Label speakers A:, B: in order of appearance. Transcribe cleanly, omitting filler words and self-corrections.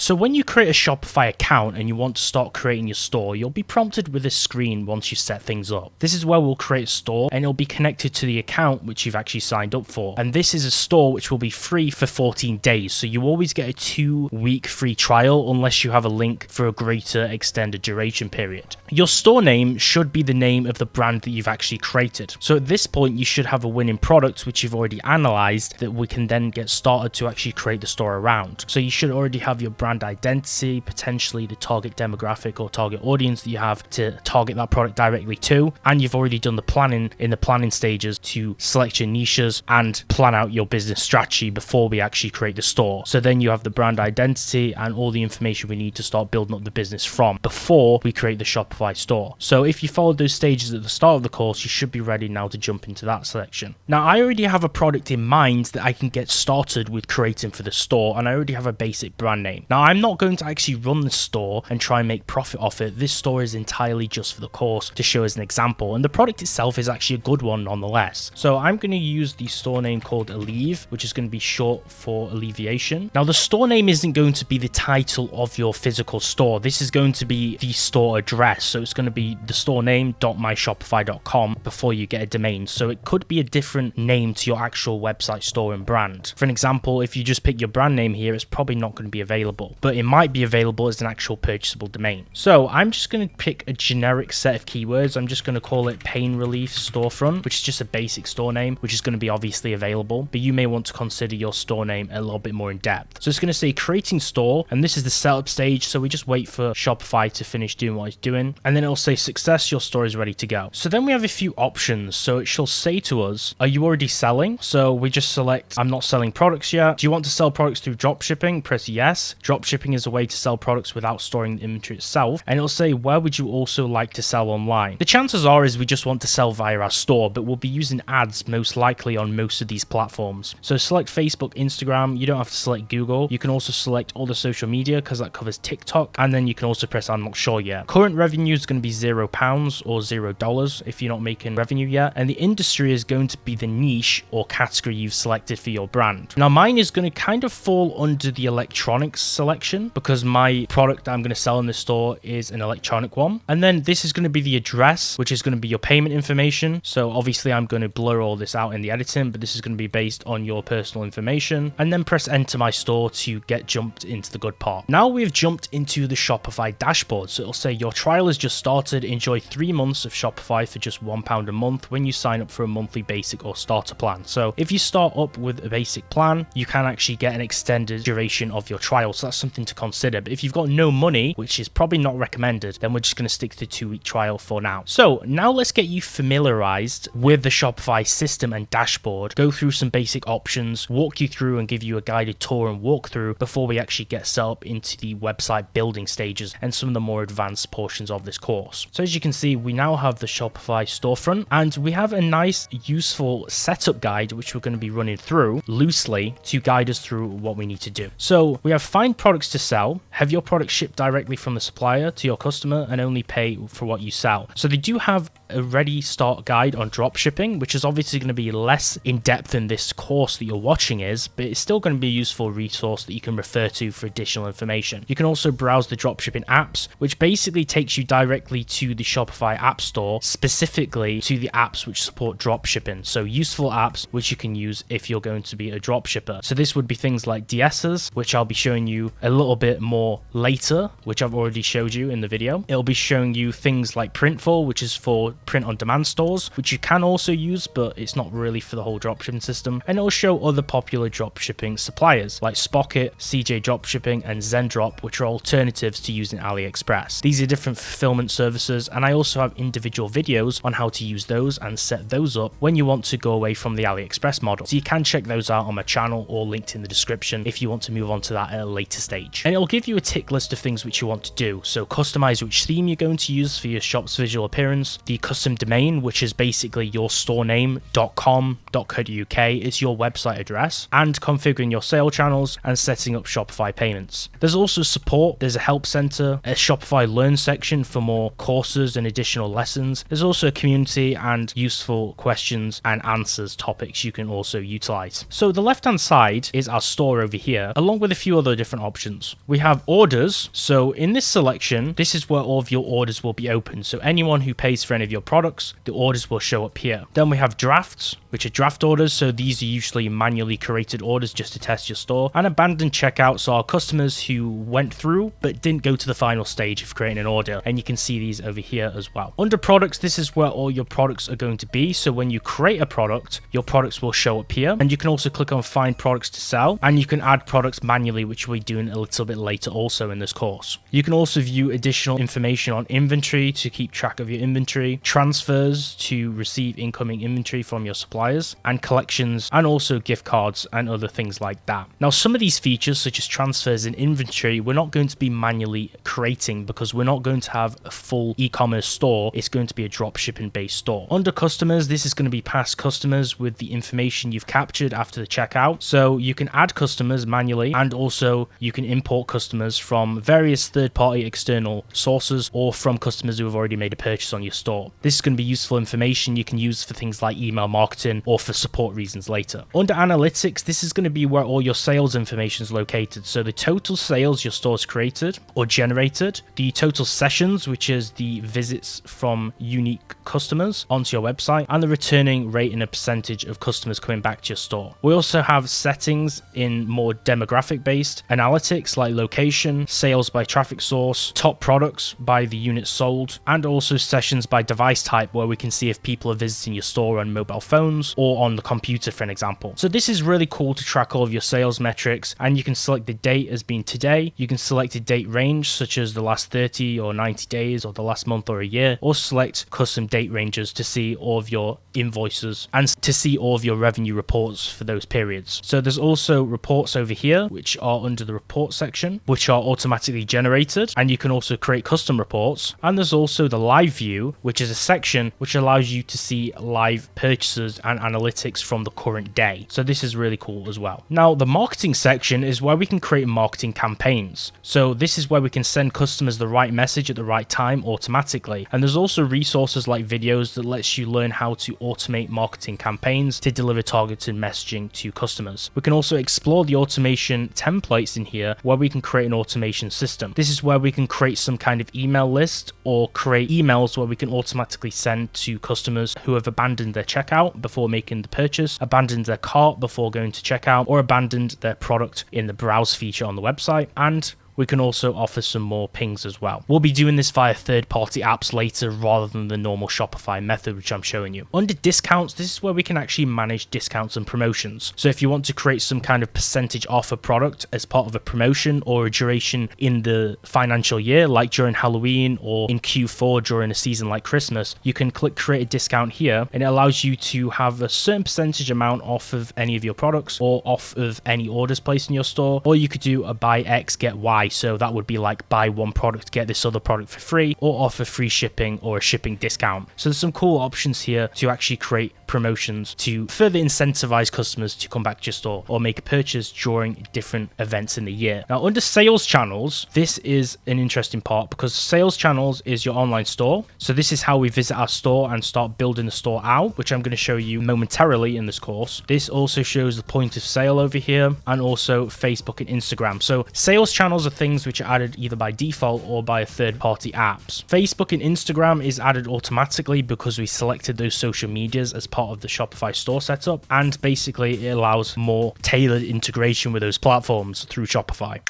A: So when you create a Shopify account and you want to start creating your store, you'll be prompted with this screen once you set things up. This is where we'll create a store and it'll be connected to the account which you've actually signed up for. And this is a store which will be free for 14 days. So you always get a 2-week free trial unless you have a link for a greater extended duration period. Your store name should be the name of the brand that you've actually created. So at this point, you should have a winning product which you've already analyzed that we can then get started to actually create the store around. So you should already have your brand identity, potentially the target demographic or target audience that you have to target that product directly to, and you've already done the planning in the planning stages to select your niches and plan out your business strategy before we actually create the store. So then you have the brand identity and all the information we need to start building up the business from before we create the Shopify store. So if you followed those stages at the start of the course, you should be ready now to jump into that section. Now, I already have a product in mind that I can get started with creating for the store, and I already have a basic brand name. Now, I'm not going to actually run the store and try and make profit off it. This store is entirely just for the course to show as an example, and the product itself is actually a good one nonetheless. So I'm going to use the store name called Alleviate, which is going to be short for alleviation. Now, the store name isn't going to be the title of your physical store. This is going to be the store address. So it's going to be the store name.myshopify.com before you get a domain. So it could be a different name to your actual website store and brand. For an example, if you just pick your brand name here, it's probably not going to be available, but it might be available as an actual purchasable domain. So I'm just going to pick a generic set of keywords. I'm just going to call it Pain Relief Storefront, which is just a basic store name, which is going to be obviously available, but you may want to consider your store name a little bit more in depth. So it's going to say creating store, and this is the setup stage. So we just wait for Shopify to finish doing what it's doing, and then it'll say success, your store is ready to go. So then we have a few options. So it shall say to us, are you already selling? So we just select, I'm not selling products yet. Do you want to sell products through dropshipping? Press yes. Dropshipping is a way to sell products without storing the inventory itself. And it'll say, where would you also like to sell online? The chances are is we just want to sell via our store, but we'll be using ads most likely on most of these platforms. So select Facebook, Instagram. You don't have to select Google. You can also select all the social media because that covers TikTok. And then you can also press I'm not sure yet. Current revenue is going to be £0 or $0 if you're not making revenue yet. And the industry is going to be the niche or category you've selected for your brand. Now mine is going to kind of fall under the electronics selection because my product I'm going to sell in the store is an electronic one. And then this is going to be the address, which is going to be your payment information. So obviously I'm going to blur all this out in the editing, but this is going to be based on your personal information. And then press enter my store to get jumped into the good part. Now we've jumped into the Shopify dashboard. So it'll say your trial has just started. Enjoy 3 months of Shopify for just £1 a month when you sign up for a monthly basic or starter plan. So if you start up with a basic plan, you can actually get an extended duration of your trial. So that's something to consider. But if you've got no money, which is probably not recommended, then we're just going to stick to the 2-week trial for now. So now let's get you familiarized with the Shopify system and dashboard, go through some basic options, walk you through and give you a guided tour and walkthrough before we actually get set up into the website building stages and some of the more advanced portions of this course. So as you can see, we now have the Shopify storefront and we have a nice useful setup guide which we're going to be running through loosely to guide us through what we need to do. So we have find products to sell, have your product shipped directly from the supplier to your customer and only pay for what you sell. So they do have a ready start guide on dropshipping, which is obviously going to be less in depth than this course that you're watching is, but it's still going to be a useful resource that you can refer to for additional information. You can also browse the dropshipping apps, which basically takes you directly to the Shopify app store, specifically to the apps which support dropshipping. So useful apps which you can use if you're going to be a dropshipper. So this would be things like DSs, which I'll be showing you a little bit more later, which I've already showed you in the video. It'll be showing you things like Printful, which is for print on demand stores, which you can also use, but it's not really for the whole dropshipping system. And it'll show other popular dropshipping suppliers like Spocket, CJ Dropshipping, and Zendrop, which are alternatives to using AliExpress. These are different fulfillment services, and I also have individual videos on how to use those and set those up when you want to go away from the AliExpress model. So you can check those out on my channel or linked in the description if you want to move on to that at a later stage. And it'll give you a tick list of things which you want to do. So customize which theme you're going to use for your shop's visual appearance, the custom domain, which is basically your store name .com.co.uk is your website address, and configuring your sale channels and setting up Shopify payments. There's also support, there's a help center, a Shopify learn section for more courses and additional lessons. There's also a community and useful questions and answers topics you can also utilize. So the left hand side is our store over here, along with a few other different options. We have orders. So in this selection, this is where all of your orders will be open. So anyone who pays for any of your products, the orders will show up here. Then we have drafts, which are draft orders. So these are usually manually created orders just to test your store. And abandoned checkouts are customers who went through but didn't go to the final stage of creating an order. And you can see these over here as well. Under products, this is where all your products are going to be. So when you create a product, your products will show up here. And you can also click on find products to sell, and you can add products manually, which we'll be doing a little bit later also in this course. You can also view additional information on inventory to keep track of your inventory, transfers to receive incoming inventory from your suppliers, and collections, and also gift cards and other things like that. Now, some of these features, such as transfers and inventory, we're not going to be manually creating because we're not going to have a full e-commerce store. It's going to be a dropshipping based store. Under customers, this is going to be past customers with the information you've captured after the checkout. So you can add customers manually, and also you can import customers from various third-party external sources or from customers who have already made a purchase on your store. This is going to be useful information you can use for things like email marketing or for support reasons later. Under analytics, this is going to be where all your sales information is located. So the total sales your store's created or generated, the total sessions, which is the visits from unique customers onto your website, and the returning rate and a percentage of customers coming back to your store. We also have settings in more demographic based analytics like location, sales by traffic source, top products by the units sold, and also sessions by device type, where we can see if people are visiting your store on mobile phones or on the computer, for an example. So this is really cool to track all of your sales metrics, and you can select the date as being today. You can select a date range such as the last 30 or 90 days or the last month or a year, or select custom date ranges to see all of your invoices and to see all of your revenue reports for those periods. So there's also reports over here, which are under the report section, which are automatically generated, and you can also create custom reports. And there's also the live view, which is a section which allows you to see live purchases and analytics from the current day. So this is really cool as well. Now, the marketing section is where we can create marketing campaigns. So this is where we can send customers the right message at the right time automatically. And there's also resources like videos that lets you learn how to automate marketing campaigns to deliver targeted messaging to customers. We can also explore the automation templates in here, where we can create an automation system. This is where we can create some kind of email list or create emails where we can automatically send to customers who have abandoned their checkout before making the purchase, abandoned their cart before going to checkout, or abandoned their product in the browse feature on the website. And we can also offer some more pings as well. We'll be doing this via third-party apps later rather than the normal Shopify method, which I'm showing you. Under discounts, this is where we can actually manage discounts and promotions. So if you want to create some kind of percentage off a product as part of a promotion or a duration in the financial year, like during Halloween or in Q4 during a season like Christmas, you can click create a discount here, and it allows you to have a certain percentage amount off of any of your products or off of any orders placed in your store. Or you could do a buy X, get Y. So that would be like buy one product, get this other product for free, or offer free shipping or a shipping discount. So there's some cool options here to actually create promotions to further incentivize customers to come back to your store or make a purchase during different events in the year. Now, under sales channels, this is an interesting part because sales channels is your online store. So this is how we visit our store and start building the store out, which I'm going to show you momentarily in this course. This also shows the point of sale over here, and also Facebook and Instagram. So sales channels are things which are added either by default or by third-party apps. Facebook and Instagram is added automatically because we selected those social medias as part of the Shopify store setup, and basically it allows more tailored integration with those platforms through Shopify.